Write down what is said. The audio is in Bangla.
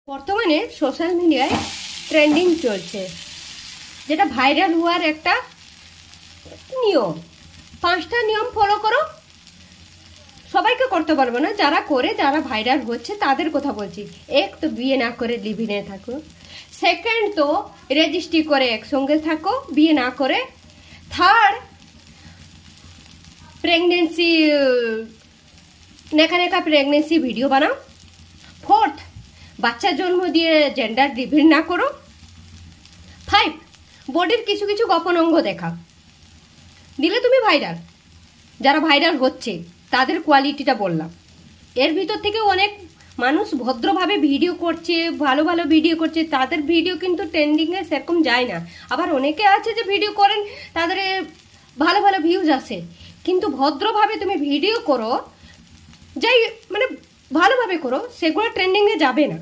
বর্তমানে সোশ্যাল মিডিয়ায় ট্রেন্ডিং চলছে, যেটা ভাইরাল হওয়ার একটা নিয়ম। 5টা নিয়ম ফলো করো। সবাইকে করতে পারবো না, যারা করে যারা ভাইরাল হচ্ছে তাদের কথা বলছি। এক তো বিয়ে না করে লিভিনে থাকো। সেকেন্ড তো রেজিস্ট্রি করে একসঙ্গে থাকো বিয়ে না করে। থার্ড প্রেগনেন্সি নেকা নেকা প্রেগনেন্সি ভিডিও বানাও। ফোর্থ বাচ্চা জন্ম দিয়ে জেন্ডার রিভিল না করো। 5 বডির কিছু কিছু গোপন অঙ্গ দেখা দিলে তুমি ভাইরাল। যারা ভাইরাল হচ্ছে তাদের কোয়ালিটিটা বললাম। এর ভিতর থেকে অনেক মানুষ ভদ্রভাবে ভিডিও করছে, ভালো ভালো ভিডিও করছে, তাদের ভিডিও কিন্তু ট্রেন্ডিংয়ে সেরকম যায় না। আবার অনেকে আছে যে ভিডিও করেন, তাদের ভালো ভালো ভিউজ আসে, কিন্তু ভদ্রভাবে তুমি ভিডিও করো, যাই মানে ভালোভাবে করো, সেগুলো ট্রেন্ডিংয়ে যাবে না।